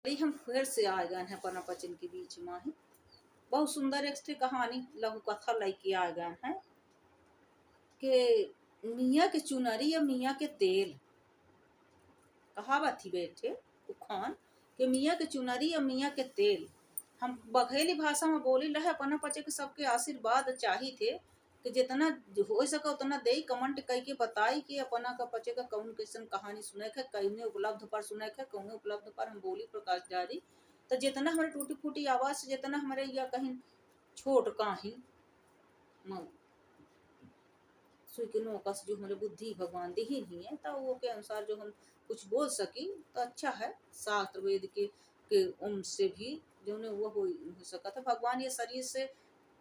अरे हम फिर से आ गए हैं पना पचन के बीच में ही बहुत सुंदर एक ठे कहानी लघु कथा लेके आ गए हैं कि मियाँ के चुनरी या मियाँ के तेल। कहावत थी बैठे उखान कि मियाँ के चुनरी या मियाँ के तेल। हम बघेली भाषा में बोली रहे अपना पचे के सबके आशीर्वाद चाही थे कि जितना हो सका उतना दे कमेंट कह के बताई कि अपना का पचे का कौन कैसन कहानी सुने के कहीं उपलब्ध पर सुने के कौन उपलब्ध पर हम बोली प्रकाश जारी। तो जितना हमारे टूटी फूटी आवाज से जितना हमारे या कहीं छोट काही सुनो कस जो हमारे बुद्धि भगवान दी ही नहीं है तो वो के अनुसार जो हम कुछ बोल सकी तो अच्छा है। शास्त्र वेद के से भी जो ने वो हो सका था भगवान ये शरीर से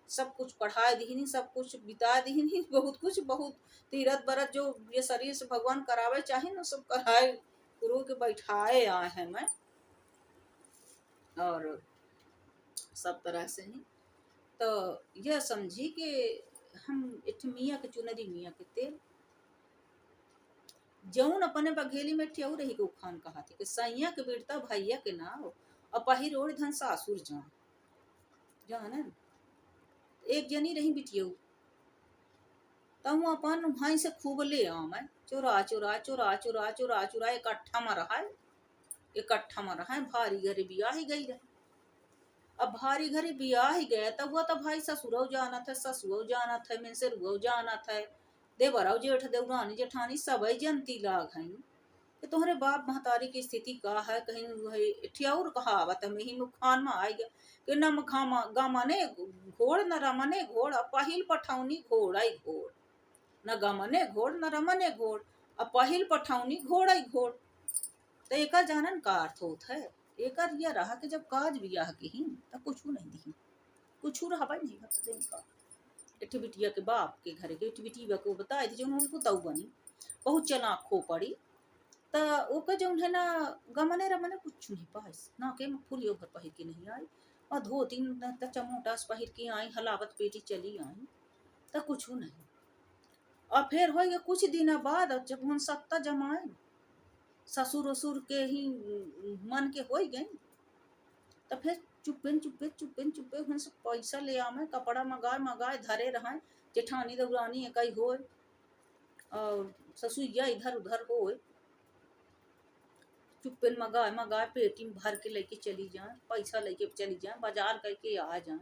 सब कुछ पढ़ाए दी नहीं सब कुछ बिता दी नहीं बहुत कुछ बहुत तीरथ बरत जो ये शरीर से भगवान करावे चाहे ना सब कराए गुरु के बैठाए आए हैं मैं और सब तरह से ही तो यह समझी कि हम एक मियाँ के चुनरी मियाँ के तेल जौन अपने बघेली में ठेऊ रही को खान कहा थे कि सैया के बेटा भैया के नाव अपही रोड धन सासुर जान एक जनी रही बिटियऊ तब अपन वहां से खूब ले आ मैं चोरा चोरा चोरा चोरा चोरा चोरा इकट्ठा में रहा भारी घरे बिया ही गई रहे। अब भारी घरे बिया ही गया तब वो तो भाई ससुरऊ जाना था ससुरऊ जाना था मैं से रुआ जाना था देवराव जेठ देवरानी जेठानी सब जनती लाग हैं कि तुम्हारे बाप महतारी की स्थिति का है कहीं ठियाउर कहावत में ही मुखान में आई गया कि न मखामा गमने घोड़ न रमने घोड़ पहिल पठौनी घोड़ाई घोड़ न गमने घोड़ न रमने घोड़ पहिल पठौनी घोड़ाई घोड़। तो एक जानन का अर्थ होता है एक यह रहा कि जब काज बियाह की ही तो कुछ नहीं दी कुछ रहा नहीं का एक बिटिया के बाप के घर के बिटिया को बताए थे जो उनको तऊ बनी बहुत चलाक खो पड़ी तो ओका जो है ना गमने रमने कुछ नहीं पास ना के फुलियो भर पहिर के नहीं आई और धोती चमोटा पहिर के आई हलावत पेटी चली आई तो कुछ नहीं। और फिर हो गया कुछ दिन बाद जब हम सत्ता जमाए ससुर वसुर के ही मन के हो गए तो फिर चुप्पन चुप्पे चुप्पन चुप्पे हम सब पैसा ले आवे कपड़ा मंगाए धरे रहा जेठानी दौरानी एक हो और ससुइया इधर उधर हो चुप्पन मंगाए पेटी में भर के लेके चली जाए पैसा लेके चली जाए बाजार करके आ जाए।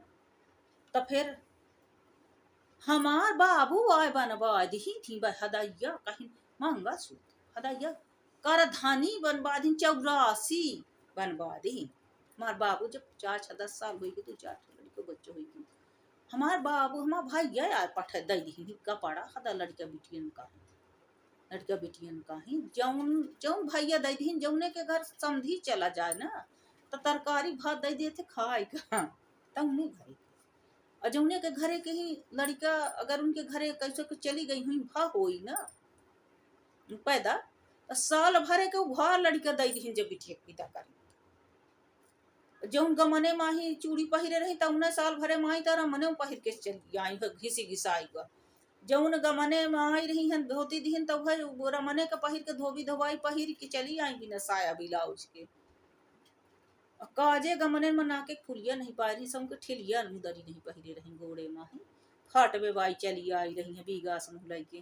तो फिर हमार बाबू आए बनवा दी थी हदैया कहीं महंगा सूत हदैया करधानी बनवा दी 84 बनवा दी। हमार बाबू जब 4-10 साल हुई तो 4 लड़के बच्चे हुई हमार बाबू हमार भाई यार पठ दे दी कपड़ा हदा लड़का बिटियन का ही जौन जौन भैया दे दी जौने के घर समधी चला जाए ना तो तरकारी भात दे दिए थे खाए का तब नहीं घरे और जौने के घरे के ही लड़का अगर उनके घरे कैसे को चली गई हुई भा होई ना पैदा साल भरे के घर लड़का दे दी जब बिटिया पिता करी जौन गमने माही चूड़ी पहिरे रही तब उन्हें साल भरे माही तारा मने पहिर के चली आई घिसी घिसाई का जौन गमने में आई रही हैं धोती दीहन तब रमने का पहिर के धोबी धोबाई पहिर के चली आई बिना साया ब्लाउज के काजे गमने में ना के खुलिया नहीं पा रही सब के ठिलिया मुदरी नहीं पहिरे रही गोड़े माही फाट में बाई चली आई रही है बीगा समूह लैके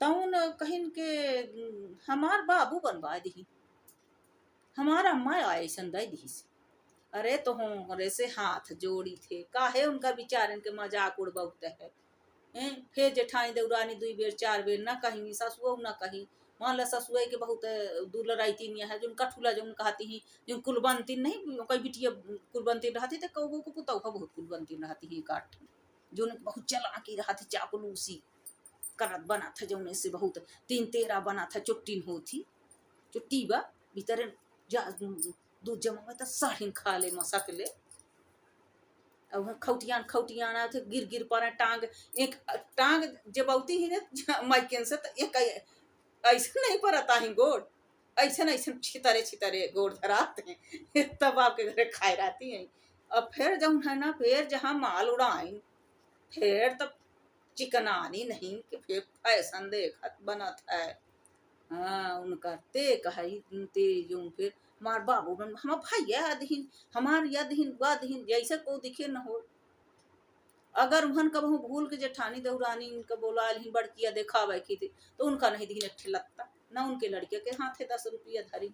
तौन कहिन के हमार बाबू बनवा दी हमारा अम्मा आए संदय दी अरे तो हमारे से हाथ जोड़ी थे काहे उनका विचार इनके मजाक उड़बौत है फिर जेठानी देवरानी 2 बेर 4 बेर ना कहीं ससुआ ना कहीं मान ला ससुआ के बहुत दुलराइती नहीं है जो कठुला जो कहती ही जो कुलबंती नहीं कोई बिटिया कुलबंती रहती तो कौ को पुतौ का बहुत कुलबंती रहती है काट जो बहुत चलाकी रहती चापलूसी करत बना था जो से बहुत 3-13 बना था चुट्टी होती चुट्टी बा भीतर जा दूध जमा तो साढ़िन खा ले मसक ले अब खौटियान आते गिर गिर पर टांग एक टांग जबौती ही ने माइकेन से तो एक ऐसा नहीं परता ही गोड़ ऐसा छितरे गोड़ धराते हैं तब आपके घरे खाए रहती हैं। अब फिर जब है ना फिर जहाँ माल उड़ाई फिर तब चिकनानी नहीं कि फिर फैशन देखत बनत है हाँ उनका ते कही ते यूं फिर मार बाबू बन हम भैया अधीन हमार यदहीन वदहीन जैसे को दिखे न हो। अगर उहन कबहू भूल के जेठानी देवरानी इनका बोला ही बड़किया देखावे की थी तो उनका नहीं दीन अच्छे लगता ना उनके लड़के के हाथे 10 रुपया धरी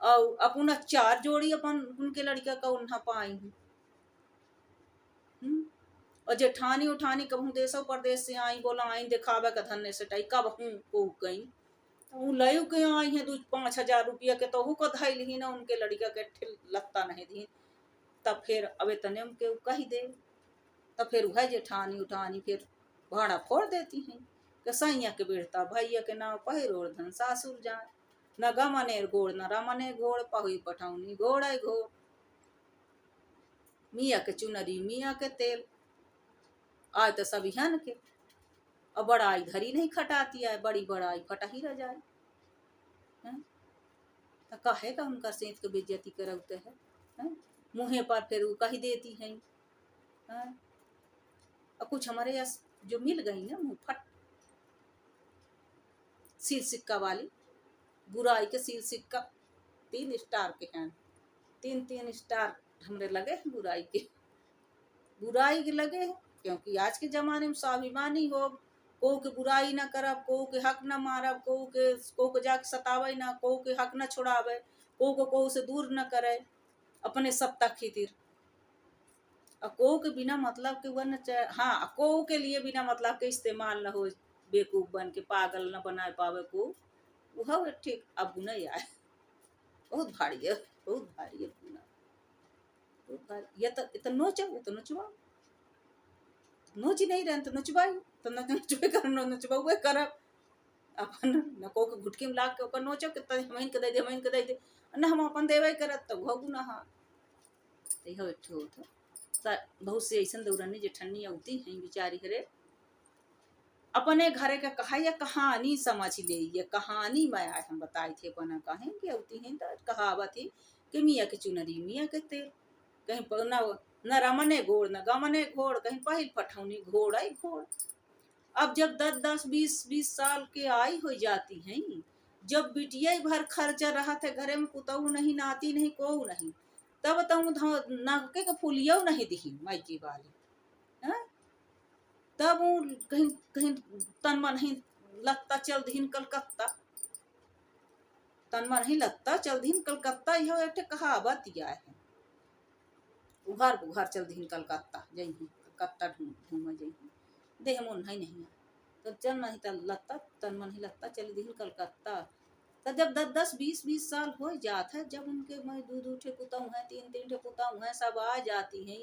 और अपना 4 जोड़ी अपन उनके लड़का का उन्हा पाई हूँ। और जेठानी उठानी कबहू देशो परदेश से आई बोला आई दिखावे का धन्य से टाई कब हूँ को गई तो लयू के आई है 2-5 हजार रुपया के तो को धैल ही ना उनके लड़का के ठिल लगता नहीं दी। तब फिर अबे तने उनके कही दे तब फिर वह जेठानी उठानी फिर भाड़ा फोड़ देती हैं कि सैया के बेड़ता भैया के नाव पहिरोड़ धन सासुर जाए न गमने गोड़ न रमने घोड़ पहुई पठौनी घोड़े घोड़ मियाँ के चुनरी मियाँ के तेल आज तो सब हन के और बड़ाई धरी नहीं खटाती है बड़ी बड़ाई फटा ही रह जाए तो कहेगा उनका सेंत के बेइज्जती करते है मुँहे पर फिर वो कही देती हैं। और कुछ हमारे यहाँ जो मिल गई ना मुँह फट सील सिक्का वाली बुराई के सील सिक्का 3 स्टार के हैं 3 स्टार हमरे लगे हैं बुराई के लगे हैं क्योंकि आज के जमाने में स्वाभिमानी हो को के बुराई ना करब को के हक ना मारब को के जाके सतावे ना को के हक ना छोड़ावे को से दूर न करे अपने सत्ता खातिर को के बिना मतलब के वन हाँ को के लिए बिना मतलब के इस्तेमाल न हो बेवकूफ बन के पागल न बना पावे को वह ठीक अब नहीं आए बहुत भारी है बहुत भारी है बहुत भारी ये तो नोचवा नोची नहीं रहन तो नचवाई तो नचवे कर नचवावे करब अपन न को के घुटकी में लाग के ओकर नोचो के त हमइन के दे न हम अपन देवे करत तो घगु ना हा ते हो ठो तो बहुत से ऐसन दौरानी जेठन्नी औती हैं बेचारी करे अपने घरे का कहा या कहानी समझ ले ये कहानी मैं आज हम बताई थे बना कहें कि औती हैं तो कहावत थी कि मियाँ के चुनरी मियाँ के तेल कहीं पर न रमने घोड़ न गमने घोड़ कहीं पहिल पठौनी घोड़ आई घोड़। अब जब 10-10 20-20 साल के आई हो जाती हैं जब बिटिया भर खर्चा रहा था घरे में पुतहू नहीं नाती नहीं को नहीं तब तुम नाके के फुलियो नहीं दिही मायकी वाली तब कहीं कहीं तनमा नहीं लगता चल दीन कलकत्ता तनमा नहीं लगता चल दीन कलकत्ता यह एक कहावत या है उघार उघार चल दीन कलकत्ता जही कलकत्ता घूम जही देह मन नहीं तो चल नहीं तो लगता तन मन ही लगता चल दीन कलकत्ता तो जब 10-10 20-20 साल हो जाता है जब उनके मैं 2-2 ठे पुताऊ हैं 3-3 ठे पुताऊ हैं सब आ जाती हैं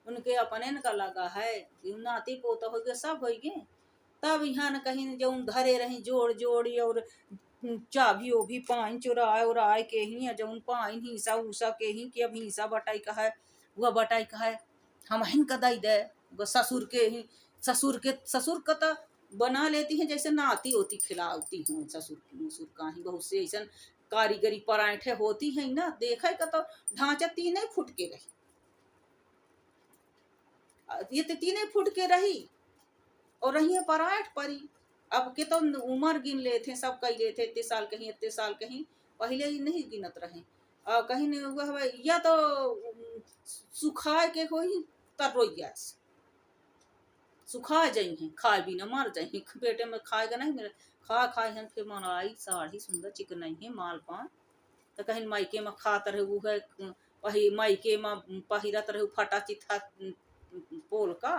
उनके अपने का लगा है नाती पोता हो गए सब हो गए तब यहाँ न कहीं जो धरे रही जोड़ जोड़ी और चाभी वो भी पाइन चुराए और आए के ही जो पाइन हिस्सा उसा के ही कि अब हिस्सा बटाई का है वह बटाई का है हम हिन का दई दे ससुर ससुर का तो बना लेती हैं जैसे नाती होती खिलाती हूँ ससुर का ही बहुत से ऐसा कारीगरी पराठे होती हैं ना देखा का तो ढांचा 3 फुट के रही ये तो 3 फुट के रही और रही पराठ परी अब के तो उम्र गिन लेते सब कही लेते इतने साल कहीं पहले ही नहीं गिनत रहे कहीं नहीं हुआ या तो सुखा के कोई तरोइया सुखा जाई हैं खाए भी ना मर जाई पेटे में खाएगा नहीं मेरे खाए हैं फिर मलाई साड़ी सुंदर चिकन नहीं है माल पान तो कहीं मायके में खात रहे वो है मायके में पहिरत रहे फटा चिथा पोल का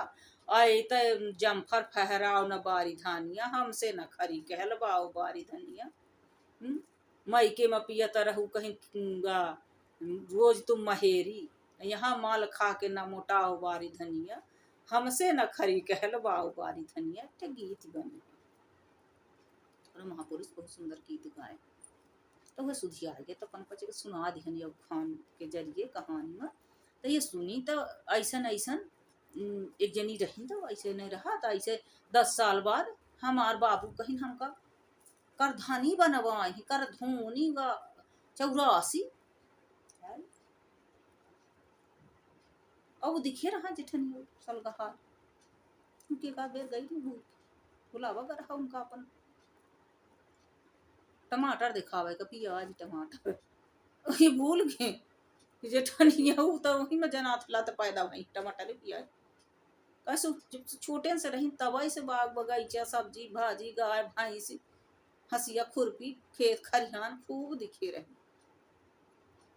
आए तो जम्फर फहराओ न बारी धानिया हमसे न खरी कहलवाओ बारी धनिया मायके में पियत रहू कहीं रोज तुम महेरी यहाँ माल खा के न मोटाओ बारी धनिया हमसे न खरी कहलवाओ बारी धनिया एक गीत बने और महापुरुष बहुत सुंदर गीत गाए तो वह सुधिया गए तो अपन पचे सुना दिहन अब खान के जरिए कहानी में तो ये सुनी तो ऐसा एक जनी रही तो ऐसे नहीं रहा तो ऐसे 10 साल बाद हमार बाबू कहीं हमका करधानी बनवाए कर धोनी व 84 अब दिखे रहा जेठनी सलगहार उनके का बेर गई नहीं भूल बुलावा कर रहा उनका अपन टमाटर दिखावे का प्याज टमाटर ये भूल गए कि जेठानिया हो तो वही में जनात लात पैदा भई टमाटर प्याज कैसे जब से छोटे से रही तबाई से बाग बगीचा सब्जी भाजी गाय भैंस हंसिया खुरपी खेत खरिहान खूब दिखे रहे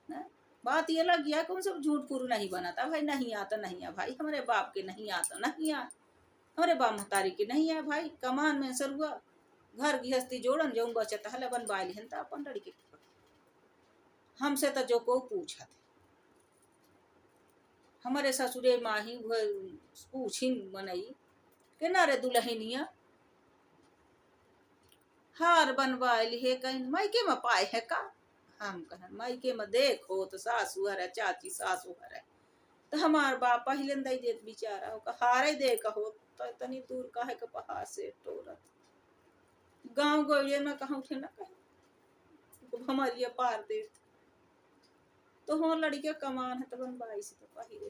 ना। बात ये लग गया कि उनसे झूठ फूरू नहीं बनाता भाई, नहीं आता नहीं आ भाई, हमारे बाप के नहीं आता नहीं आ, हमारे बाप महतारी के नहीं आ भाई, कमान में सर हुआ घर गृहस्थी जोड़न जो बचत हल बन बाइल हन अपन लड़के हमसे तो जो को पूछा थे हमारे ससुरे माही पूछिन बनई के ना रे दुल्हनिया हार बनवाइल है कहीं मायके में पाए है का। हम कहन मायके में देखो तो सासू है चाची सासू है तो हमार बाप पहले दई देत बेचारा हो हारे दे कहो तो इतनी दूर काहे के पहाड़ से टोरत गांव गोड़िए में कहूँ थे ना कहे हमारी पार दे तो हो लड़के कमान है तो बनवाई से तो पहिले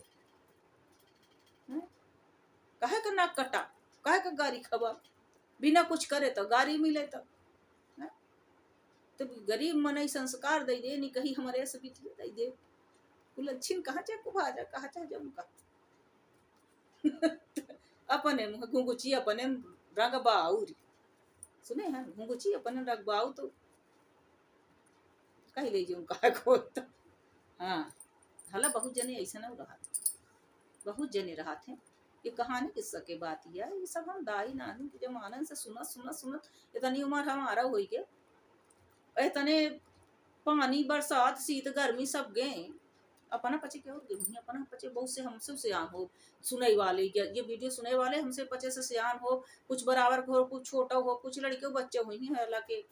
कहे का नाक कटा कहे का गाड़ी खबा बिना कुछ करे तो गाड़ी मिले तो गरीब मनई संस्कार दे दे नहीं कहीं हमारे से बीत दे दे कुलच्छिन कहाँ चाहे कुभाजा कहाँ चाहे जम का अपने मुँह घुंगुची अपने रंग बाउरी सुने हैं घुंगुची अपने रंग बाउ तो कहीं ले जाऊँ कहा को तो हाँ हला बहुत जने ऐसा ना रहा बहुत जने रहा थे ये कहानी किस्सा के बात है ये सब हम दाई नानी के जमाने से सुनत सुनत सुनत इतनी उम्र हमारा हुई के इतने पानी बरसात शीत गर्मी सब गए अपना पचे क्या हो गए अपना पचे बहुत से हमसे सियान हो सुनने वाले ये वीडियो सुनने वाले हमसे पचे से सियान हो कुछ बराबर हो कुछ छोटा हो कुछ लड़के बच्चे हुई हैं हालांकि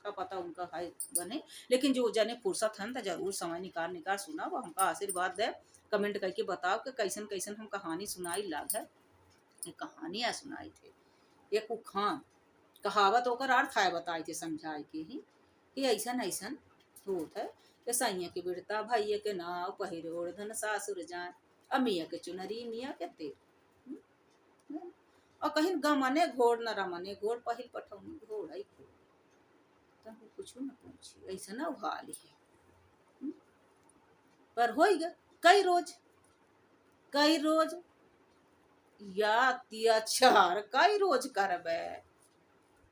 का पता उनका है बने लेकिन जो जने फुर्सत है तो जरूर समय निकाल निकाल सुना वो हमका आशीर्वाद दे कमेंट करके बताओ कि कैसन कैसन हम कहानी सुनाई लाग है ये कहानियाँ सुनाई थे एक उखान कहावत होकर अर्थ है बताई थे समझाए के ही कि ऐसन ऐसन होत है कि सैया के बिड़ता भैया के नाव पहिरे ओढ़न सासुर जाए अमिया के चुनरी मिया के तेल और कहीं गमने घोड़ न रमने घोड़ पहिल पठौनी घोड़ आई घोड़ तब कुछ न पूछी ऐसा ना उहाली है पर हो गया कई रोज या अत्याचार कई रोज करबे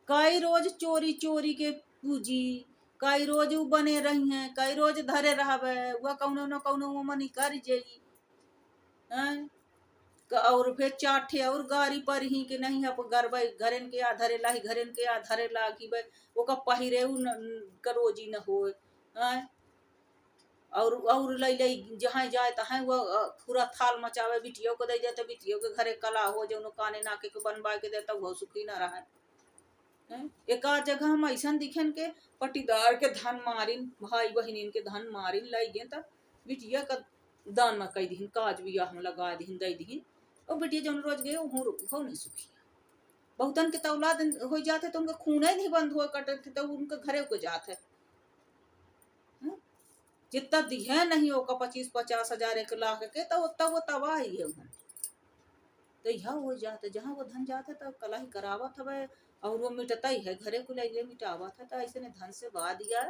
कई रोज चोरी चोरी के पूजी कई रोज उ बने रही हैं कई रोज धरे रहबे वह कौनो न कौनो मनी कर जाई और फिर चाठे और गाड़ी पर ही के नहीं है गरबे घरेन के धरे लाही घरेन के धरे लागी बे ओका पहिरे करोजी न हो और लई जहाँ जाए तहाँ वो पूरा थाल मचावे बिटियों को दे देते बिटियों के घरे कला हो जो काने नाके के बनवा के देता वो सुखी न रहा एक आध जगह हम ऐसा दिखन के पटीदार के धन मारिन भाई बहन के धन मारिन लाई गए तब बिटिया का दान में कई दिन काज भी हम लगा दिन दे दिन और बिटिया जब रोज गए हो नहीं सुखी बहुतन के औलाद हो जाते तो उनका खून ही नहीं बंद हुआ कटते तो उनके घरे को जाते जितना दिहे नहीं होगा 25-50 हजार 1 लाख के तो वो तबाह ही है तो यह हो जाते जहाँ वो धन जाते तो कला ही करावत हवे और वो मिटता ही है घरे को ले मिटावा था तो ऐसे ने धन से बा दिया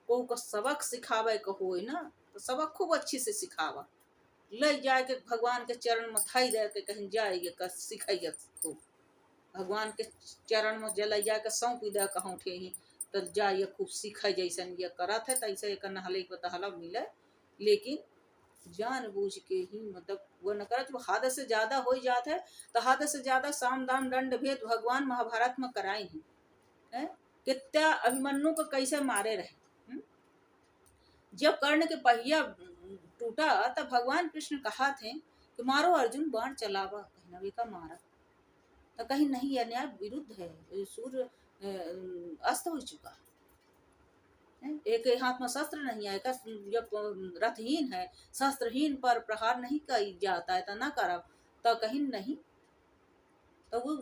को सबक सिखावे को हो ना तो सबक खूब अच्छी से सिखावा ले जाए के भगवान के चरण में थाई दे के कहीं जाइए का सिखाइए खूब भगवान के चरण में जल जाके सौंप दे कहूँ ठे ही तो जाइए खूब सीख जैसन ये करत है तो ऐसे एक नहले बतहला मिले लेकिन जान बूझ के ही मतलब वो न करत वो हद से ज्यादा हो जाते है तो हद से ज्यादा साम दाम दंड भेद भगवान महाभारत में कराए हैं कितना अभिमन्यु को कैसे मारे रहे जब कर्ण के पहिया टूटा तब भगवान कृष्ण कहा थे कि मारो अर्जुन बाण चलावा कहीं नवी का मारा तो कहीं नहीं अन्याय विरुद्ध है सूर्य अस्त हो चुका एक हाथ में शस्त्र नहीं आएगा जब रथहीन है शस्त्रहीन पर प्रहार नहीं किया जाता है तो ना करा तो कहीं नहीं तो वो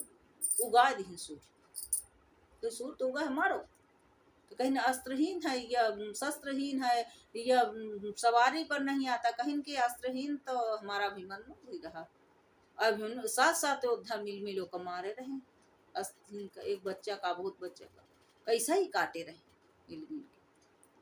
उगा दी सूर्य तो सूर्य तो उगा है मारो तो कहीं अस्त्रहीन है या शस्त्रहीन है या सवारी पर नहीं आता कहीं के अस्त्रहीन तो हमारा अभिमन्यु भी रहा अभिमन्यु साथ साथ योद्धा मिल मिलो को मारे रहे अस्त्रहीन का एक बच्चा का बहुत बच्चे का कैसा ही काटे रहे मिल मिल के।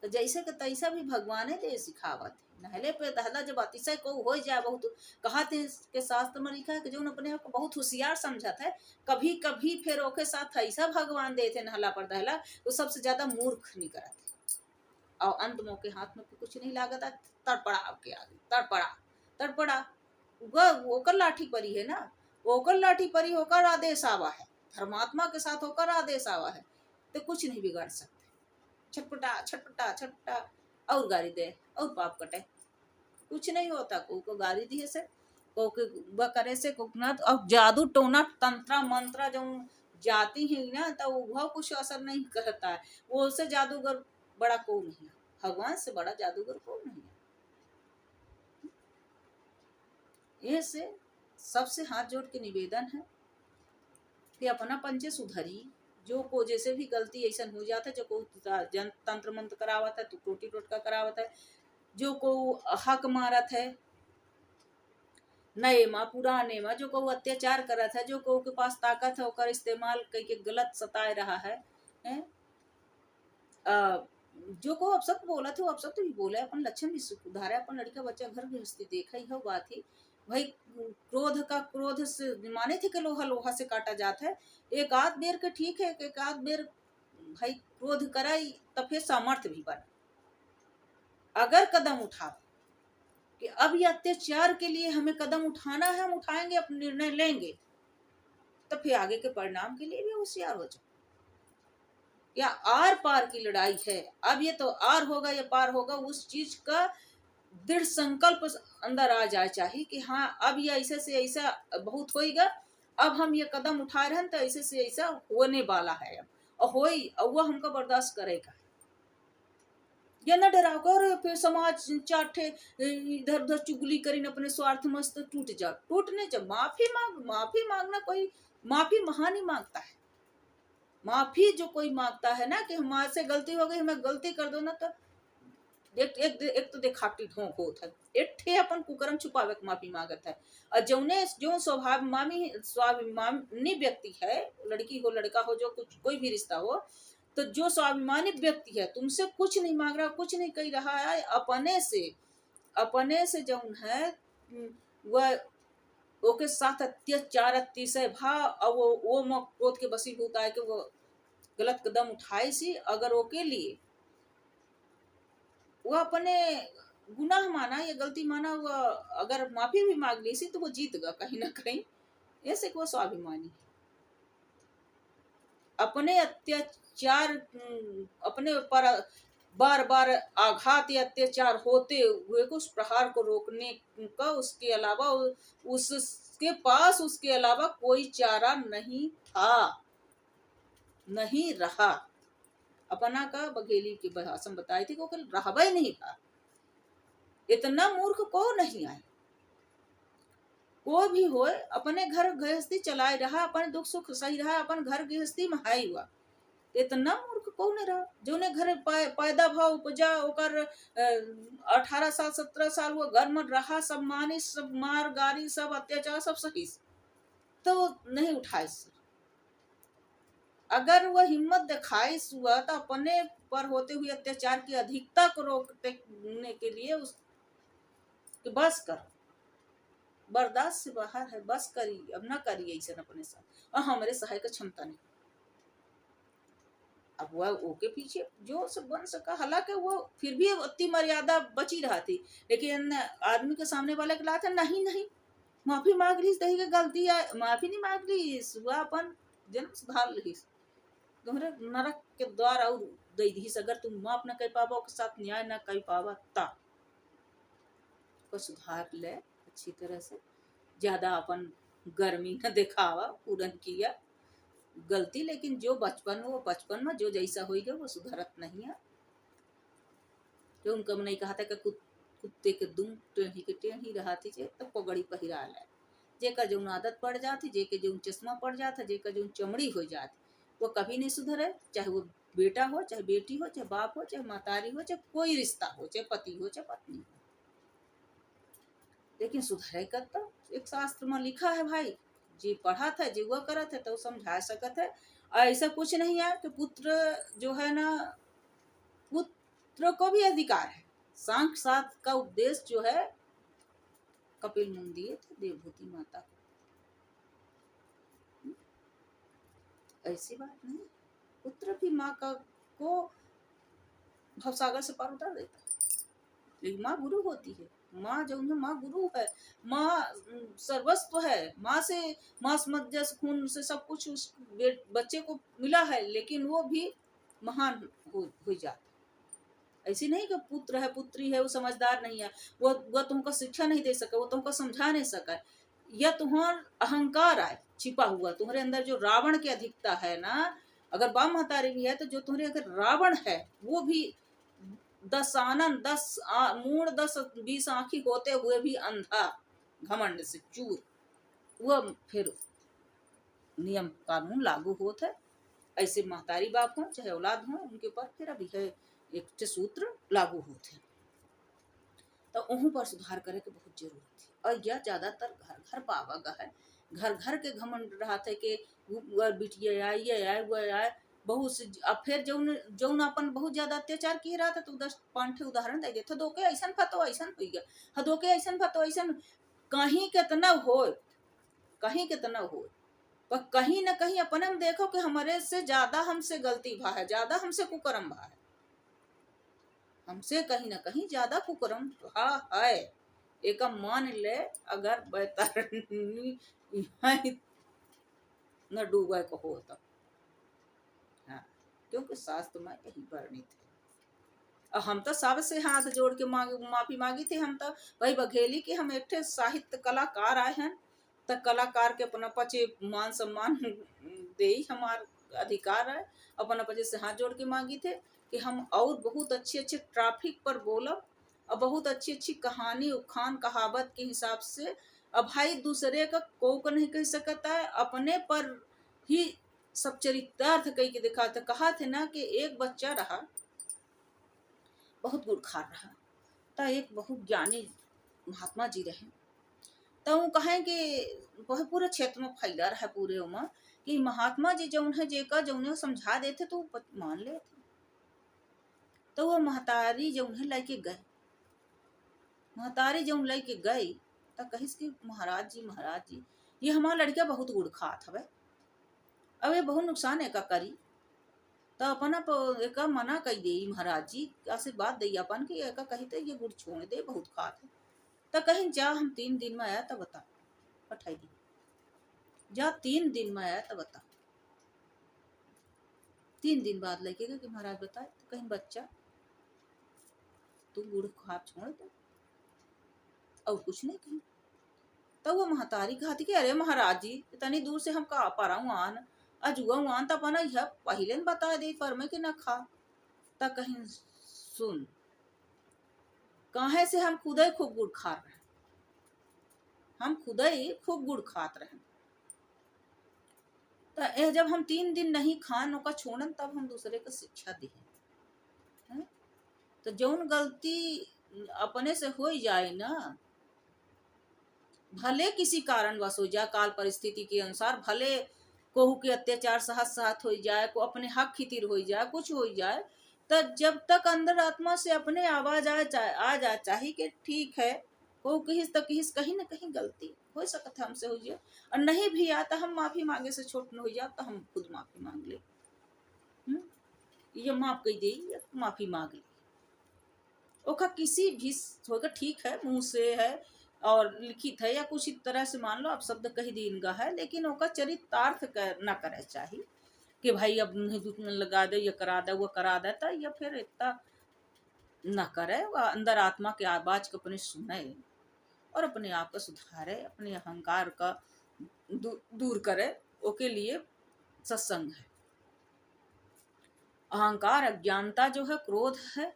तो जैसे कि तैसा भी भगवाने दे सिखावत है। नहले पे दहला जब अतिशय को हो जाए बहुत, कहते हैं के शास्त्र में लिखा है कि जो अपने आप को बहुत होशियार समझत है, कभी कभी फिर ओके साथ ऐसा भगवान देते नहला पर दहला तो सबसे ज्यादा मूर्ख नहीं करते। और अंत में के हाथ में कुछ नहीं लागत, तड़पड़ा आपके आगे तड़पड़ा तड़पड़ा ओकर लाठी परी है ना, ओकर लाठी परी होकर आदेश आवा है, धर्मात्मा के साथ होकर आदेश आवा है, तो कुछ नहीं बिगाड़ सकते। छटपटा छटपटा छटपटा और गाड़ी दे और पाप कटे, कुछ नहीं होता। को गाड़ी दिए से को के व करे से को ना, अब जादू टोना तंत्र मंत्र जो जाती है ना, तो वह कुछ असर नहीं करता है। वो उससे जादूगर बड़ा को नहीं है, भगवान से बड़ा जादूगर को नहीं है। ये से सबसे हाथ जोड़ के निवेदन है कि अपना पंचे सुधरी। जो को जैसे भी गलती ऐसा हो जाता है, जो को जन तंत्र मंत्र करावत है तो टोटी टोटका करावत है, जो को हक मारत है नए माँ पुराने माँ, जो को अत्याचार करत है, जो को के पास ताकत है ओकर इस्तेमाल करके गलत सताए रहा है, जो को अब सब बोला थे वो अब सब तो भी बोले, अपन लक्षण भी सुधारे, अपन लड़का बच्चा घर गृहस्थी देखा ही हो बात ही भाई। क्रोध का क्रोध से माने थे कि लोहा लोहा से काटा जाता है। एक आध बेर के ठीक है, एक आध बेर भाई क्रोध कराई तब फिर सामर्थ्य भी बना। अगर कदम उठा कि अब ये अत्याचार के लिए हमें कदम उठाना है, हम उठाएंगे, अपने निर्णय लेंगे, तो फिर आगे के परिणाम के लिए भी होशियार हो जाओ। या आर पार की लड़ाई है, अब ये तो आर होगा या पार होगा, उस चीज का दृढ़ संकल्प अंदर आ जाए चाहिए कि हाँ अब ये ऐसे से ऐसा बहुत होएगा, अब हम ये कदम उठा रहे हैं तो ऐसे से ऐसा होने वाला है अब, और होई और वो हमको बर्दाश्त करेगा। ये न डराओ कर फिर समाज चाटे इधर उधर चुगली करीन अपने स्वार्थ मस्त टूट जा, टूटने जब माफी मांग, माफी मांगना कोई माफी महान ही मांगता है। माफी जो कोई मांगता है ना कि हमारे से गलती हो गई, हमें गलती कर दो ना, तो एक तो देखावटी ढोंक होता है, एक ठे अपन कुकर्म छुपावे के माफी मांगत है। और जौने जो स्वाभिमानी व्यक्ति है, लड़की हो लड़का हो, जो कुछ कोई भी रिश्ता हो, तो जो स्वाभिमानी व्यक्ति है तुमसे कुछ नहीं मांग रहा, कुछ नहीं कह रहा है, अपने से जौन है वह ओके साथ अत्याचार अतिशय भाव, और वो क्रोध के वशीभूत आए कि वो गलत कदम उठाए सी, अगर ओके लिए वो अपने गुनाह माना या गलती माना, वो अगर माफी भी मांग ली सी तो वो जीत गया कहीं ना कहीं। ऐसे को स्वाभिमानी अपने अत्याचार, अपने पर बार बार आघात या अत्याचार होते हुए उस प्रहार को रोकने का उसके अलावा उसके पास उसके अलावा कोई चारा नहीं था, नहीं रहा। अपना का बघेली की भाषण बताई थी को रहबा ही नहीं था। इतना मूर्ख को नहीं आए, कोई भी हो अपने घर गृहस्थी चलाए रहा, अपने दुख सुख सही रहा, अपन घर गृहस्थी में हाई हुआ। इतना मूर्ख को नहीं रहा जो ने घर पैदा भाव उपजा ओकर 18 साल 17 साल वो घर में रहा, सब मानी, सब मार गारी, सब अत्याचार, सब सही, तो नहीं उठाए। अगर वह हिम्मत दिखाई हुआ तो अपने पर होते हुए अत्याचार की अधिकता को रोकने के लिए उस बस कर, बर्दाश्त से बाहर है, बस करी, अब ना करिए ऐसा अपने साथ, और हमारे सहाय का क्षमता नहीं। अब वह ओके पीछे जो सब बन सका, हालांकि वो फिर भी अति मर्यादा बची रहा थी, लेकिन आदमी के सामने वाले के लाता नहीं नहीं माफी मांग ली, दही के गलती है, माफी नहीं मांग ली, वह अपन जन्म सुधार ली, तुम्हारे नरक के द्वार और दे दी। अगर तुम माफ न कर पावा के साथ न्याय न कर पावा ता को सुधार ले अच्छी तरह से, ज्यादा अपन गर्मी न दिखावा, पूरन किया गलती, लेकिन जो बचपन वो बचपन में जो जैसा होगा वो सुधरत नहीं है। जो उनका नहीं कहा था कि कुत्ते के दुम टेढ़ी के टेढ़ी रहती थे तो पगड़ी पहिरा ले, जेकर जो आदत पड़ जाती, जेके जो चश्मा पड़ जाता, जेकर जो चमड़ी हो जाती, वो कभी नहीं सुधरे, चाहे वो बेटा हो, चाहे बेटी हो, चाहे बाप हो, चाहे मातारी हो, चाहे कोई रिश्ता हो, चाहे पति हो, चाहे पत्नी हो, लेकिन सुधरे कर तो एक शास्त्र में लिखा है भाई, जी पढ़ा था जी वो करा था तो समझा सकत है। ऐसा कुछ नहीं है कि पुत्र जो है ना, पुत्र को भी अधिकार है। सांख्य का उपदेश जो है कपिल मुनि दिए थे देवभूति माता को। ऐसी बात नहीं, पुत्र भी माँ का को भवसागर से पार उतार देता है। लेकिन माँ गुरु होती है, माँ जो है माँ गुरु है, माँ सर्वस्व है। माँ से मांस मज्जा खून से सब कुछ उस बच्चे को मिला है, लेकिन वो भी महान हो जाता। ऐसी नहीं कि पुत्र है पुत्री है वो समझदार नहीं है, वो तुमको शिक्षा नहीं दे सका, वो तुमको समझा नहीं सका। यह तुम्हार अहंकार है छिपा हुआ, तुम्हारे अंदर जो रावण की अधिकता है ना। अगर बाप महतारी भी है तो जो तुम्हारे अगर रावण है वो भी 10 आनन 10 मूड 10 20 आंखी होते हुए भी अंधा घमंड से चूर, वह फिर नियम कानून लागू होता है। ऐसे महतारी बाप हो चाहे औलाद हो, उनके ऊपर फिर अभी है एक सूत्र लागू होते हैं। तो उन्हीं पर सुधार करे के बहुत जरूरत है। और यह ज्यादातर घर घर पावागा है, घर घर के घमंड रहा थे कि बिटिया आए ये आए वो आए बहुत से। अब फिर जौन अपन बहुत ज्यादा अत्याचार किए रहा था तो 10-5 उदाहरण दे देते दो के ऐसा फतो ऐसा हो गया, हदो के ऐसा फतो ऐसा कहीं कितना हो, कहीं कितना हो, पर कहीं ना कहीं अपने हम देखो कि हमारे से ज्यादा हमसे गलती भा है, ज्यादा हमसे कुकर्म भा है, हमसे कहीं ना कहीं ज्यादा कुकर्म भा है। एक मान ले अगर बैतरनी न डूबे को हो तो, हाँ, क्योंकि शास्त्र में यही वर्णित है। और हम तो सबसे हाथ जोड़ के माफी मांगी थी। हम तो भाई बघेली के हम एक साहित्य कलाकार आए हैं, तो कलाकार के अपना पचे मान सम्मान दे हमार अधिकार है। अपना पचे से हाथ जोड़ के मांगी थे कि हम और बहुत अच्छे अच्छे ट्रैफिक पर बोलब और बहुत अच्छी अच्छी कहानी उखान कहावत के हिसाब से। अब भाई दूसरे का को नहीं कह सकता है, अपने पर ही सब चरितार्थ कह के दिखा था। कहा थे ना कि एक बच्चा रहा बहुत गुरखार रहा, तो एक बहुत ज्ञानी महात्मा जी रहे, तो वो कहें कि वह पूरे क्षेत्र में फैला रहा पूरे उमा कि महात्मा जी जो है जेका जो समझा देते तो मान लेते। तो वो महतारी जो है लेके गए, महतारी जो लेके गई तो कहिस कि महाराज जी ये हमारा लड़का बहुत गुड़ खात हवे, अब ये बहुत नुकसान है का करी। तो अपना एक मना कही दे महाराज जी आशीर्वाद दे अपन की एक कही ये गुड़ छोड़ दे बहुत खात है। तो कहीं जा हम 3 दिन में आया तब बता, पठाई दी जा 3 दिन में आया तब बता। 3 दिन बाद लगेगा कि महाराज बताए तो कहीं बच्चा तू गुड़ खा छोड़ दे और कुछ नहीं कहीं। तो वो महतारी कहती कि अरे महाराज जी इतनी दूर से हम का पा रहा हूँ आन अजुआ आन तो अपना यह पहले न बता दे पर में कि न खा। तो कहीं सुन कहे से हम खुद ही खूब गुड़ खा रहे, हम खुद ही खूब गुड़ खात रहे। तो जब हम 3 दिन नहीं खान का छोड़न तब हम दूसरे को शिक्षा दी। तो जौन गलती अपने से हो जाए ना, भले किसी कारणवश हो जाए काल परिस्थिति के अनुसार, भले कोहू के अत्याचार सहत हो जाए, को अपने हक खितिर हो जाए, कुछ हो जाए, तो जब तक अंदर आत्मा से अपने आवाज आ जाए चाहिए कि ठीक है को किस कहीं ना कहीं गलती हो सकता हमसे हो जाए, और नहीं भी आता हम माफी मांगे से छोट न हो जाए तो हम खुद माफी मांग ले, ये माफ कर दे माफी मांग ले ओका किसी भी होगा ठीक है मुंह से है और लिखित है या कुछ इस तरह से मान लो आप शब्द कही दीनगा है, लेकिन ओका चरितार्थ न करे चाहिए कि भाई अब लगा दे ये करा दे वो करा देता, या फिर इतना न करे। अंदर आत्मा के आवाज को अपने सुने और अपने आप को सुधारे, अपने अहंकार का दूर करे, ओके लिए सत्संग है। अहंकार अज्ञानता जो है क्रोध है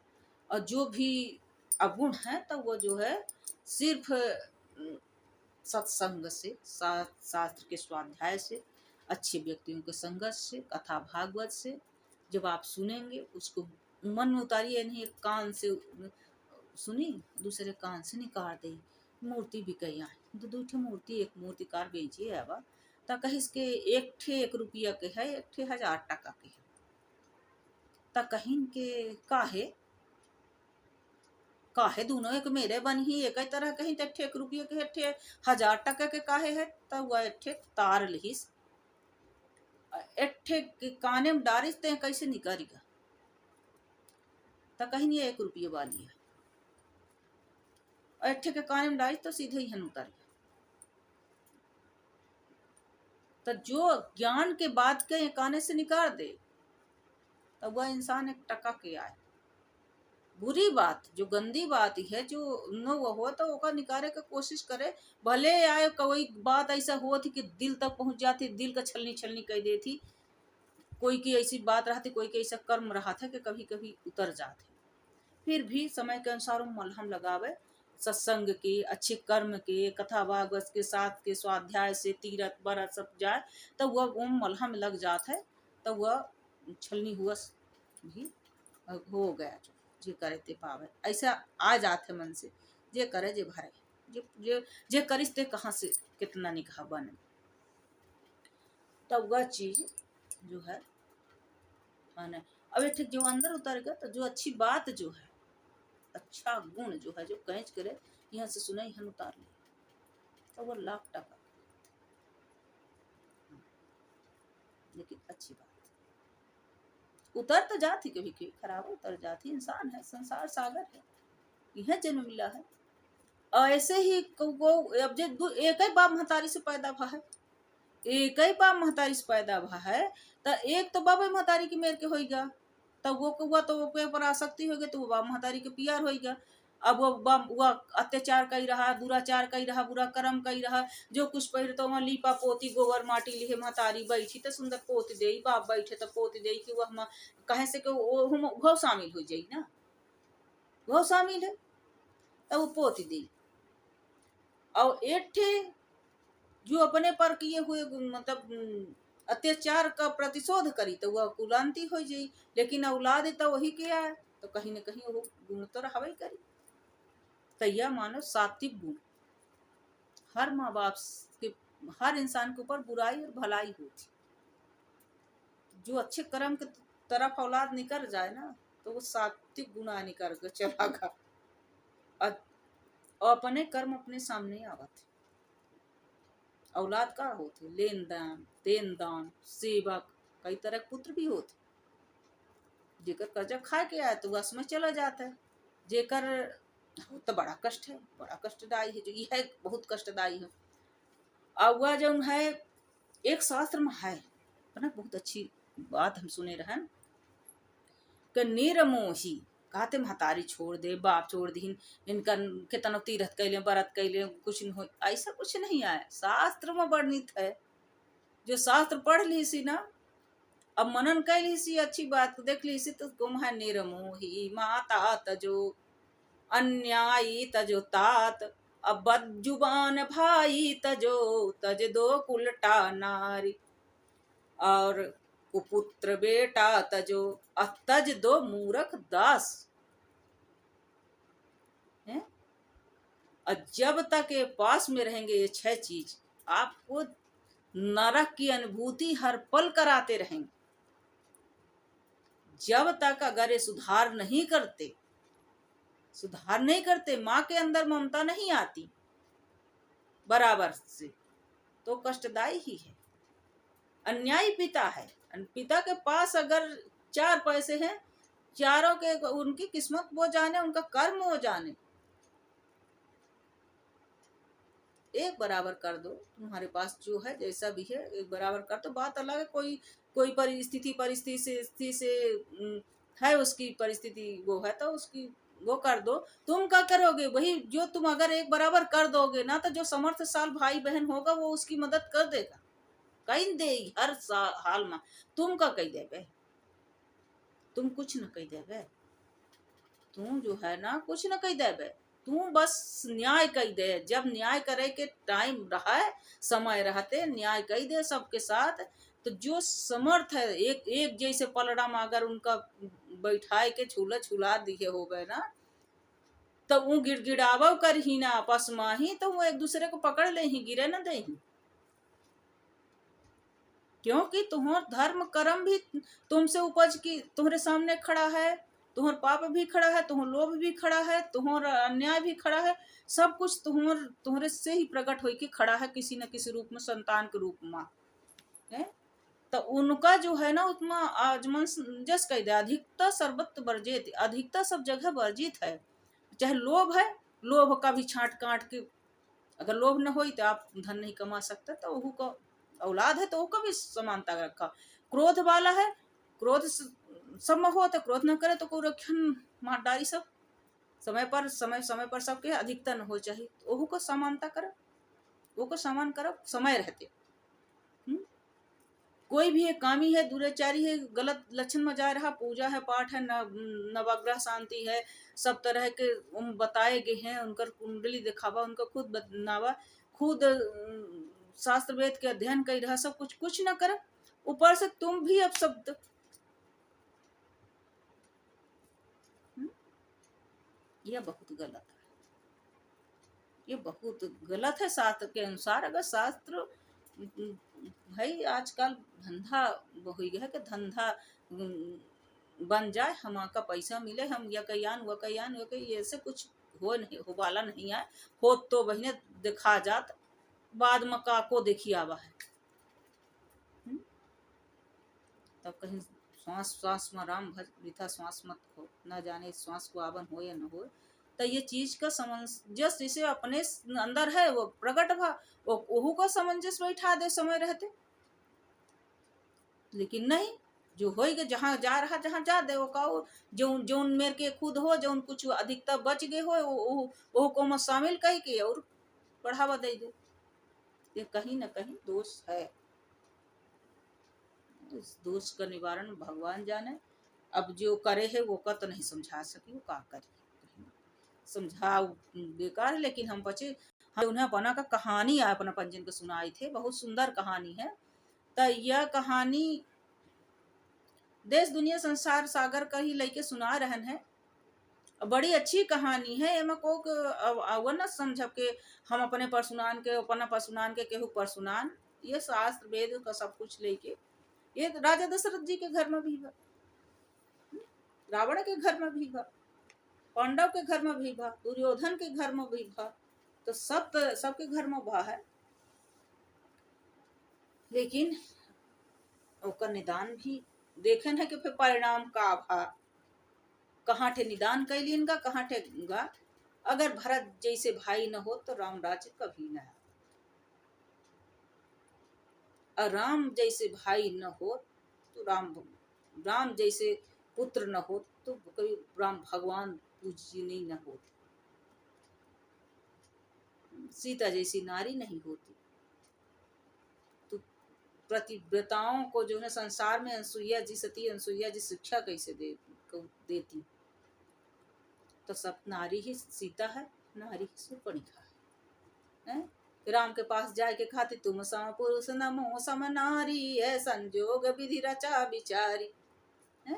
और जो भी अवगुण है तो वो जो है सिर्फ सत्संग से शास्त्र के स्वाध्याय से अच्छे व्यक्तियों के संगत से कथा भागवत से जब आप सुनेंगे उसको मन में उतारिए, नहीं एक कान से सुनी दूसरे कान से निकाल दे। मूर्ति भी कही आए तो 2 मूर्ति एक मूर्तिकार बेचिए अब त कहिस के एक ठे 1 रुपया के है, एक ठे 1000 टका के है। त कहिन के काहे दोनों एक मेरे बन ही एक ही तरह कहीं तो 1 रुपया के, 1000 टका के काहे है। तब वह एक तार लिहिस, एक काने में डारिस ते कैसे निकलेगा। तो कहीं ये 1 रुपया वाली है, और एक के काने में डारिस तो सीधे ही हन उतर गया। तो जो ज्ञान के बाद के काने से निकाल दे, तो वह इंसान 1 टका के आए। बुरी बात, जो गंदी बात है, जो न वो हो तो ओका निकाले का कोशिश करे। भले आए कोई बात ऐसा हो थी कि दिल तक पहुंच जाती, दिल का छलनी छलनी कह देती। कोई की ऐसी बात रहती, कोई के ऐसा कर्म रहा था कि कभी कभी उतर जाते। फिर भी समय के अनुसार वो मलहम लगावे, सत्संग के, अच्छे कर्म के, कथा भागवत के साथ के, स्वाध्याय से तीरथ बरत सब जाए, तब वह वो मलहम लग जाता है। तब वह छलनी हुआ भी हो गया। जे करे ते पावे, ऐसा आ जाते मन से। जे करे जे भरे, जे करिस ते कहाँ से कितना निकाह बने। तब वह चीज जो है माने अब एक जो अंदर उतर गया, तो जो अच्छी बात जो है, अच्छा गुण जो है, जो कैच करे यहाँ से सुना यहाँ उतार ले, तो वो 1,00,000 टका। लेकिन अच्छी बात उतर तो जाती, कभी कभी खराब उतर जाती। इंसान है, संसार सागर है, यह जन्म मिला है। ऐसे ही वो अब जो एक ही बाप महतारी से पैदा भा है, एक ही बाप महतारी से पैदा भा है, तो एक तो बाबा महतारी की मेर के होगा, तब वो कौआ तो वो पे पर आसक्ति होगी, तो वो बाप महतारी के पियार होगा। अब वो अत्याचार कही रहा, दुराचार कही रहा, बुरा कर्म कही रहा, जो कुछ पहिर तो वहाँ लीपा पोती गोबर माटी लिहे महतारी बैठी तो सुंदर पोत दे, बाप बैठे तो पोत दे कि वह कहे से कि वो शामिल हो जाई ना, वो शामिल है, तो वो पोत दे। और एक जो अपने पर किए हुए मतलब अत्याचार का प्रतिशोध करी, तो वह कुलांती हो जाई। लेकिन औलाद तो वही किया है, तो कहीं न कहीं वो गुण तो रहवे करी। तो यह मानो सात्विक गुण हर माँ बाप के, हर इंसान के ऊपर बुराई और भलाई होती। जो अच्छे कर्म के तरफ औलाद निकल जाए ना, तो वो सात्विक गुणा निकल के चलागा, और अपने कर्म अपने सामने आवत। औलाद का होते लेन दान, देन दान, सेवक, कई तरह के पुत्र भी होते। जेकर कर्जा खा के आए तो वह में चला जाता है। जेकर तो बड़ा कष्ट है, बड़ा कष्टदायी है, जो यह बहुत कष्टदायी है। और वह जो है एक शास्त्र में है ना, बहुत अच्छी बात हम सुने रहन कि निरमोही कहते महतारी छोड़ दे, बाप छोड़ दीन, इनका कितना तीरथ कैले बरत कैले कुछ न हो, ऐसा कुछ नहीं आया। शास्त्र में वर्णित है, जो शास्त्र पढ़ ली सी ना, अब मनन कर ली सी, अच्छी बात देख ली सी, तो गुम है निरमोही माता तजो अन्यायी तजो तात, अब बदजुबान भाई तजो तज दो कुलटा नारी, और कुपुत्र बेटा तजो तज दो मूर्ख दास है। और जब तक ये पास में रहेंगे ये 6 चीज, आपको नरक की अनुभूति हर पल कराते रहेंगे। जब तक अगर ये सुधार नहीं करते, माँ के अंदर ममता नहीं आती बराबर से, तो कष्टदायी ही है। अन्यायी पिता है, पिता के पास अगर 4 पैसे हैं, चारों के उनकी किस्मत वो जाने, उनका कर्म वो जाने। एक बराबर कर दो, तुम्हारे पास जो है जैसा भी है एक बराबर कर दो। बात अलग है, कोई परिस्थिति से है, उसकी परिस्थिति वो है तो उसकी वो कर दो। तुम क्या करोगे, वही जो तुम अगर एक बराबर कर दोगे ना, तो जो समर्थशाल भाई बहन होगा वो उसकी मदद कर देगा, कहीं दे हर हाल में। तुम का कही देवे, तुम कुछ न कही देवे, तुम जो है ना कुछ न कही देवे, तू बस न्याय कही दे। जब न्याय करे के टाइम रहा है, समय रहते न्याय कही दे सबके साथ। तो जो समर्थ है, एक जैसे पलड़ा में अगर उनका बैठाए के छूला दिए हो गए ना, तो वो गिड़गिड़ाव कर ही ना आपस में ही, तो वो एक दूसरे को पकड़ ले ही, गिरे न दे ही। क्योंकि तुम्हार धर्म कर्म भी तुमसे उपज की तुम्हारे सामने खड़ा है, तुम्हार पाप भी खड़ा है, तुम्हार लोभ भी खड़ा है, तुम्हार अन्याय भी खड़ा है। सब कुछ तुम्हारे से ही प्रकट होके खड़ा है किसी न किसी रूप में, संतान के रूप में है। तो उनका जो है ना उतना आजमन जस कह दे, अधिकता सर्वत्र वर्जित, अधिकता सब जगह वर्जित है। चाहे लोभ है, लोभ का भी छांट काट के, अगर लोभ न हो तो आप धन नहीं कमा सकते, तो वह का औलाद है तो वो का भी समानता रखा। क्रोध वाला है, क्रोध सब में हो तो क्रोध न करे तो को रक्षण मार डारी सब, समय पर सबके अधिकता न हो चाहिए, वो को समानता कर, वो को समान करब समय रहते। कोई भी एक कामी है, दुराचारी है, गलत लक्षण में जा रहा, पूजा है, पाठ है, नवग्रह शांति है, सब तरह के बताए गए हैं, उनकर कुंडली दिखावा, उनका खुद बनावा, खुद शास्त्र वेद के अध्ययन कर रहा, सब कुछ न कर, ऊपर से तुम भी अब शब्द, यह बहुत गलत है, ये बहुत गलत है शास्त्र के अनुसार। अगर शास्त्र भाई आजकल धंधा हो गया है कि धंधा बन जाए, हम का पैसा मिले, हम या कयान व कयान व कई, ऐसे कुछ हो नहीं, हो वाला नहीं है। हो तो बहने दिखा जात, बाद में का को देखी आवा है। तब कहीं श्वास श्वास में राम भज, वृथा श्वास मत हो, न जाने श्वास को आवन हो या न हो। तो ये चीज का सामंजस्य जिसे अपने अंदर है वो प्रकट भा, वो का सामंजस्य बैठा दे समय रहते। लेकिन नहीं, जो होएगा जहाँ जा रहा, जहाँ जा दे वो का, जो जो मेरे के खुद हो, जो कुछ अधिकता बच गए हो वो को में शामिल कह के और बढ़ावा दे दो। ये कहीं ना कहीं दोष है। इस दोष का निवारण भगवान जाने। अब जो करे है वो का तो नहीं समझा सकी, वो का करे, समझाओ बेकार। लेकिन हम बचे, हम उन्हें अपना का कहानी अपना पंजन को सुनाए थे, बहुत सुंदर कहानी है। तो यह कहानी देश दुनिया संसार सागर का ही लेके सुना रहन है, बड़ी अच्छी कहानी है। एमा को अवन न समझ के हम अपने परसुनान के, अपना परसुनान के केहू परसुनान, ये शास्त्र वेद का सब कुछ लेके, ये राजा दशरथ जी के घर में भी बा, रावण के घर में भी बा, पांडव के घर में भी बा, दुर्योधन के घर में भी बा, तो सबके घर में बा है। लेकिन ओकर निदान भी देखन है कि फिर परिणाम का भा, कहाँ ठे निदान कैलिन का, कहाँ ठे गा। अगर भरत जैसे भाई न हो तो राम राज्य कभी न, और राम जैसे भाई न हो तो राम जैसे पुत्र न हो तो कभी राम भगवान पूज्य नहीं न होते, सीता जैसी नारी नहीं होती। तो प्रतिव्रताओं को जो है संसार में अनसुईया जी, सती अनसुईया जी शिक्षा कैसे देती, तो सब नारी ही सीता है, नारी ही सुपर्णिका है। राम के पास जाए के खातिर तुम सम पुरुष नमो सम नारी, है संजोग विधि रचा बिचारी है।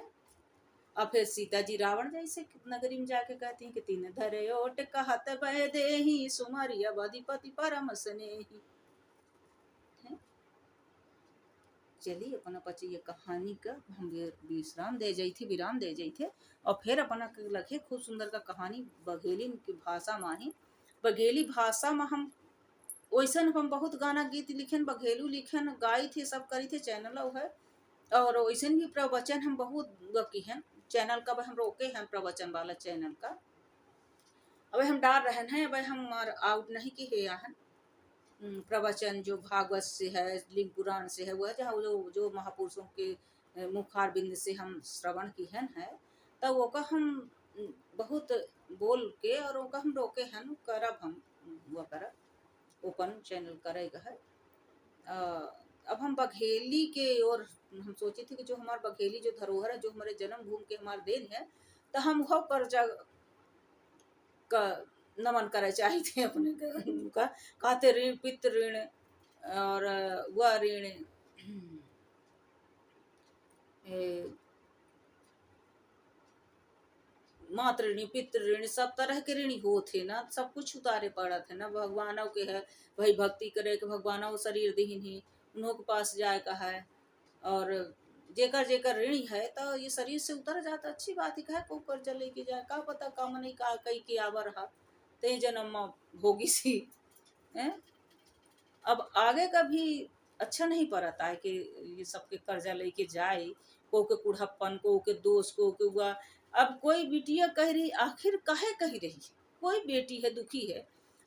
और फिर सीता जी रावण जैसे नगरी में जाके कहती हैं कि तीन धरे ओट कहत बह देहि, सुमरिया अधिपति परम स्नेही। चलिए अपना पची ये कहानी का हम विराम दे जाई थे। और फिर अपना लखे खूब सुंदर का कहानी बघेली की भाषा माही, बघेली भाषा में हम वैसन हम बहुत गाना गीत लिखन, बघेलू लिखन, गाई थे, सब करी थे, चैनल है। और वैसन भी प्रवचन हम बहुत गकी हैं, चैनल का हम रोके हैं, प्रवचन वाला चैनल का अब हम डाल रहे हैं। अब हम आउट नहीं की है प्रवचन जो भागवत से है, लिंग पुराण से है, वह जहाँ जो महापुरुषों के मुखार बिंद से हम श्रवण की है, तो वो का हम बहुत बोल के और वो का हम रोके हैं, करब हम वो करब ओपन चैनल करेगा है। अब हम बघेली के और हम सोचे थे कि जो हमारे बघेली जो धरोहर है, जो हमारे जन्म भूमि के हमारे देन है, तो हम वो कर का नमन करे चाहिए अपने का कहते ऋण पितृ ऋण और वह ऋण मातृ ऋणी पितृ ऋण, सब तरह के ऋणी होते ना, सब कुछ उतारे पड़ा थे ना। भगवानों के है भाई भक्ति करे कि भगवानों शरीर दीन ही उन्हों के पास जाए का है, और जेकर जेकर ऋणी है तो ये शरीर से उतर जाता, अच्छी बात है। कहे को कर्जा लेके जाए, का पता काम नहीं का कई के आवा रहा ते जन्म में होगी सी है। अब आगे का भी अच्छा नहीं पड़ता है कि ये सबके कर्जा लेके जाए, को के कुढ़प्पन, को के दोष, को के हुआ। अब कोई बिटिया कह रही, आखिर काहे कह रही है, कोई बेटी है दुखी है,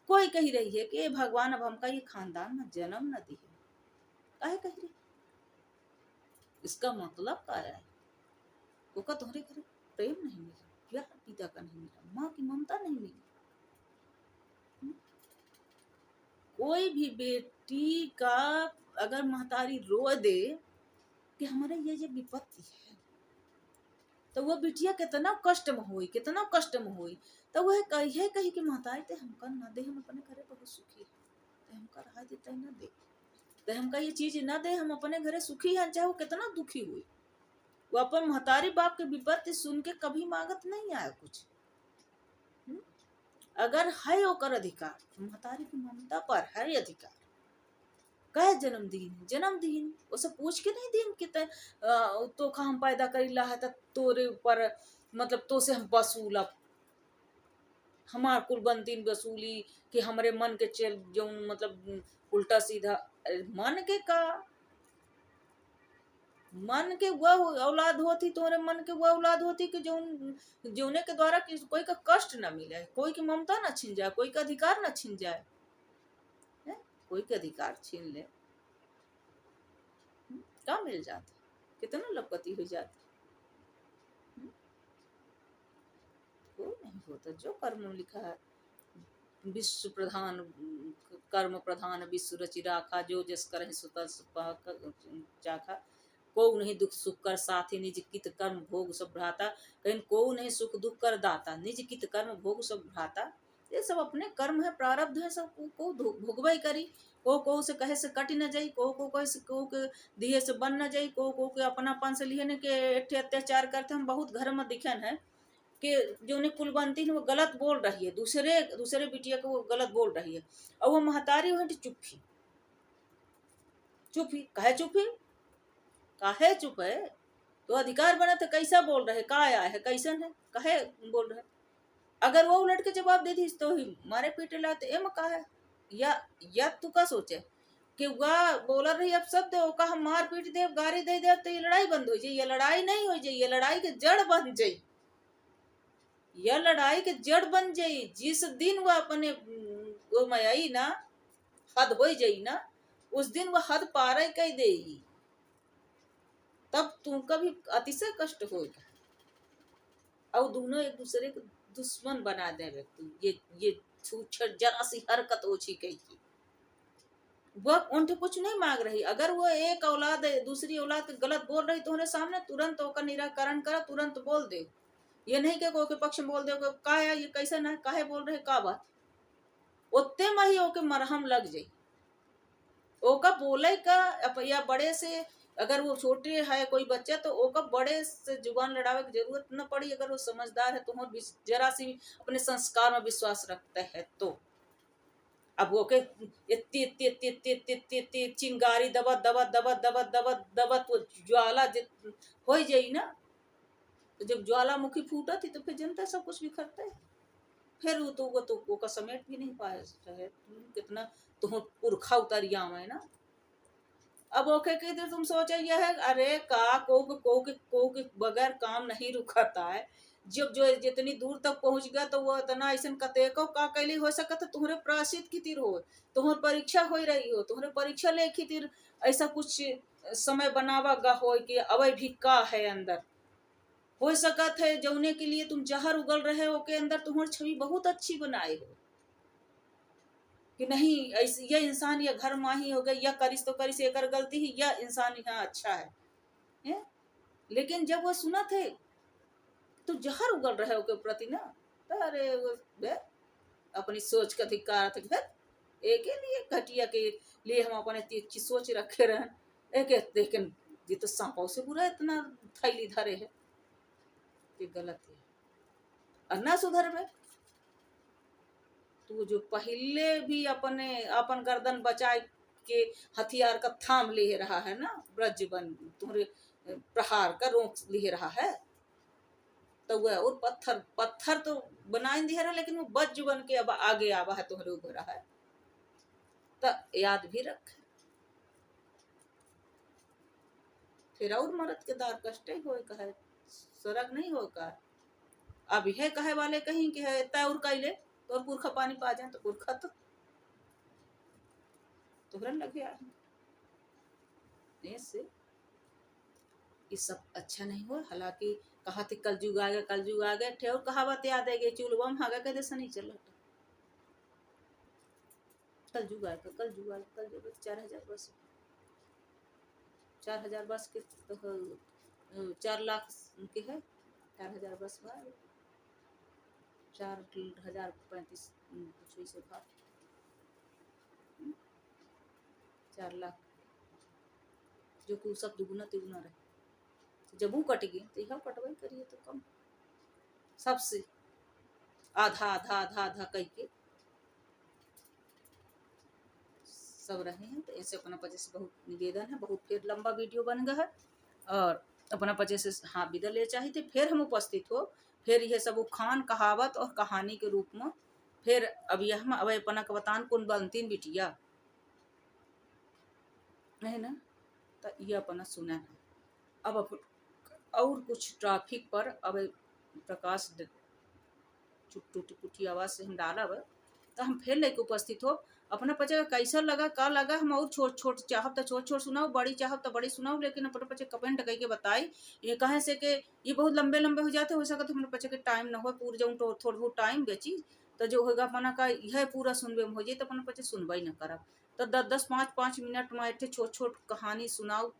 कोई कह रही है कि भगवान अब हमका ये खानदान में जन्म न दी, काहे कह रही, इसका मतलब क्या है? वो का तुम्हारे घर प्रेम नहीं मिला, प्यार पिता का नहीं मिला, माँ की ममता नहीं मिली। कोई भी बेटी का अगर महतारी रो दे कि हमारे ये विपत्ति है, तो वो बिटिया कितना कष्ट में हुई, कितना कष्ट में हुई। तो वह कही कि महतारी ते हमका ना दे, हम अपने घरे बहुत सुखी है, ते हमका रहा देता ना दे, ते हमका ये चीज ना दे, हम अपने घरे सुखी है। चाहे वो कितना दुखी हुई, वो अपन महतारी बाप के विपत्ति सुन के कभी मांगत नहीं आया कुछ। अगर है ओकर अधिकार, महतारी की ममता पर है अधिकार, कहे जन्मदिन उसे पूछ के नहीं दिन कि तो हम पैदा करीला है तोरे ऊपर, मतलब तो से हम वसूलब, हमार कुल बनतीन वसूली कि हमरे मन के चल जो मतलब उल्टा सीधा। मन के का, मन के वह औलाद होती, तुम्हारे मन के वह औलाद होती कि जो जीवने के द्वारा कोई का कष्ट न मिले, कोई की ममता न छीन जाए, कोई का अधिकार न छीन जाए, कोई का अधिकार छीन ले क्या मिल जाता, कितना लपकती हो जाती। कोई नहीं होता, जो कर्म में लिखा है, विश्व प्रधान कर्म प्रधान विश्व रचि राखा, जो जस कर चाखा, को नहीं दुख सुख कर साथी, निज कित कर्म भोग सब भ्राता। कहीं को नहीं सुख दुख कर दाता, निज कित कर्म भोग सब भ्राता। ये सब अपने कर्म है, प्रारब्ध है, सब को भोगवाई करी। को से कहे से कट न जाई, को कहे से को के दिए से बन न जाई, को के अपनापन से लिए के एठे अत्याचार करते। हम बहुत घर में दिखन है कि जो उन्हें कुल बनती है वो गलत बोल रही है, दूसरे बिटिया को वो गलत बोल रही है, और वो महतारी हो चुप ही कहे चुप है, तो अधिकार बना तो कैसा बोल रहे, का आया है, कैसन है, कहे बोल रहे। अगर वो उलट के जवाब दे दी तो ही मारे पीटे लाते एम का है। या तू का सोचे कि वह बोल रही अब शब्द का हम मार पीट दे, गारी दे दे, तो ये लड़ाई बंद हो जाए, ये लड़ाई नहीं हो जाए, ये लड़ाई के जड़ बन जाए, यह लड़ाई के जड़ बन जाई। जिस दिन वह अपने वो में आई ना, हद हो जाई ना, उस दिन वह हद पार कह देगी, तब तुमका भी अतिशय कष्ट होगा, और दोनों एक दूसरे को दुश्मन बना दे व्यक्ति। ये जरा सी हरकत ओछी कही, वह उनसे कुछ नहीं मांग रही। अगर वो एक औलाद दूसरी औलाद गलत बोल रही तो उन्हें सामने तुरंत होकर निराकरण करा, तुरंत बोल दे। ये नहीं कि कोई पक्ष में बोल दे का है ये कैसा ना काहे बोल रहे का बात, उतने में ही ओके मरहम लग जाये। ओका बोले का या बड़े से, अगर वो छोटे है कोई बच्चा तो ओका बड़े से जुबान लड़ावे की जरूरत न पड़ी। अगर वो समझदार है तो जरा सी अपने संस्कार में विश्वास रखते हैं तो। अब वो के इतनी चिंगारी दबत दबत दबत दबत दबत दबत वो ज्वाला हो जाई ना, तो जब ज्वालामुखी फूटा थी तो फिर जनता सब कुछ बिखरता है। फिर वो का समेट भी नहीं पाया है, कितना तुम पुरखा उतरिया है ना। अब ओके कह दे, तुम सोचा यह है, अरे का को के बगैर काम नहीं रुकता है। जब जो जितनी दूर तक पहुंच गया तो वो इतना ऐसा कते को का कैली हो सकता, तुम्हारे प्राशित की तीर हो, तुम्हारी परीक्षा हो रही हो, तुम्हारे परीक्षा ले की तीर ऐसा कुछ समय बनावा गा हो कि अवय भी का है अंदर हो सकत है, जौने के लिए तुम जहर उगल रहे हो के अंदर तुम्हारी छवि बहुत अच्छी बनाए हो कि नहीं ऐसे यह इंसान या घर माही हो गया, या करिस तो करिस एक गलती ही, यह इंसान यहाँ अच्छा है? लेकिन जब वो सुना थे तो जहर उगल रहे हो के प्रति ना, तो अरे वो अपनी सोच का अधिकार थे, एक लिए घटिया के लिए हम अपने की सोच रखे रहे। एक लेकिन ये तो सांपों से बुरा इतना थैली धरे है, ये गलत है। और ना सुधर में तो जो पहले भी अपने अपन गर्दन बचाए के हथियार का थाम ले रहा है ना, ब्रजबन तुम्हारे प्रहार का रोक ले रहा है। तो वह और पत्थर पत्थर तो बनाई दे रहा, लेकिन वो बज बन के अब आगे आवा है तुम्हारे ऊपर है। तो याद भी रख, फिर और मरद के दार कष्ट होए कहे, स्वर्ग नहीं हो का। अब यह कहे वाले कहीं कि है तय और कैले तो पुरखा पानी पा जाए, तो पुरखा तो तुहरन लगे आए ऐसे। ये सब अच्छा नहीं हो। हालांकि कहा थे कल जुग आ गया, कल जुग आ गया थे, और कहावत याद है चूल्हा में हागा कहते नहीं चल रहा, कल जुग आएगा, कल जुग आएगा, कल जुग 4000 बस, 4000 बस के तो 4 लाख के है, 4000 बस भाई 4035 कुछ ऐसे भाव, 4 लाख जो कि सब दुगुना तिगुना रहे। जब वो कट गई तो यह कटवाई करिए तो कम सबसे आधा आधा आधा आधा कह के सब रहे हैं। तो ऐसे अपना पचे से बहुत निवेदन है, बहुत फिर लंबा वीडियो बन गया है, और अपना पचे से हाँ विदा ले चाहिए फिर हम उपस्थित हो, फिर यह सब खान कहावत और कहानी के रूप में फिर अब यह हम अब अपना का बतान कौन बनती बिटिया है ना। तो ये अपना सुना है। अब और कुछ ट्रैफिक पर अब प्रकाश टूटी टूटी आवाज से हम डाला तो हम फिर लेके उपस्थित हो। अपना पचे कैसा लगा का लगा हम और छोट छोट चाहब तो छोट छोट सुनाओ, बड़ी चाहब तो बड़ी सुनाओ, लेकिन अपने पचे कमेंट करके बताई। ये कहे से कि ये बहुत लंबे लंबे हो जाते, हो सका तो अपने पचे के टाइम ना हो पूरा जाऊँ तो थोड़ा बहुत टाइम बेची तो जो होगा अपना का यह पूरा सुनबे में हो जाए, तो अपना पचे सुनबा ही ना करब। तो 10-10 5-5 मिनट में ऐसे छोट छोट कहानी सुनाओ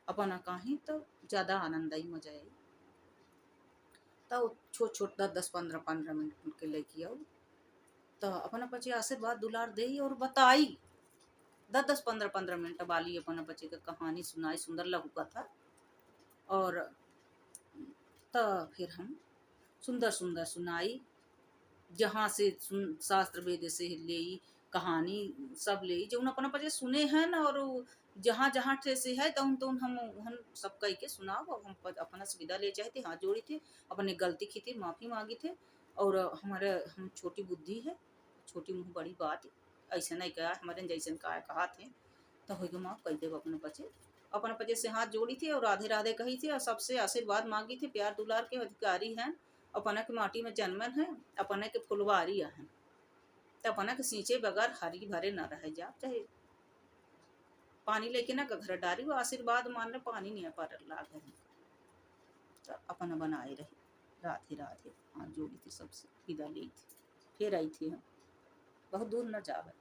अपना कहीं तो ज़्यादा आनंद आई, मजा आई। तो छोट छोट 10-10 15-15 मिनट के लेके आओ तो अपना बच्चे आशीर्वाद दुलार दे और बताई 10-10 15-15 मिनट वाली अपना बच्चे का कहानी सुनाई, सुंदर लघु कथा। और तो फिर हम सुंदर सुंदर सुनाई, जहाँ से शास्त्र वेद से ले कहानी सब ले जो अपना बच्चे सुने हैं ना, और जहाँ जहाँ थे से है तो हम सब कह के सुनाओ। और हम अपना सुविधा ले चाहे थे, हाथ जोड़ी थे, अपने गलती की थी माफ़ी मांगी थे। और हमारे हम छोटी बुद्धि है, छोटी मुँह बड़ी बात, ऐसा नहीं कहा हमारे जैसे कहा थे तो हो माफ़ कर देव अपने पचे से हाथ जोड़ी थी और राधे राधे कही थी, और सबसे आशीर्वाद मांगी थी। प्यार दुलार के अधिकारी हैं, अपना के माटी में जन्मन है, अपने के फुलवारी है, तो अपना के सींचे बगैर हरी भरे न रह जा, चाहे पानी लेके ना घर डारी, वो आशीर्वाद मान रहे पानी नहीं पर लाग है। तो अपना बनाए रहे, राधे राधे हाथ जोड़ी थी, सबसे विदा ली थी, फिर आई थी हम बहुत दूर न जावे।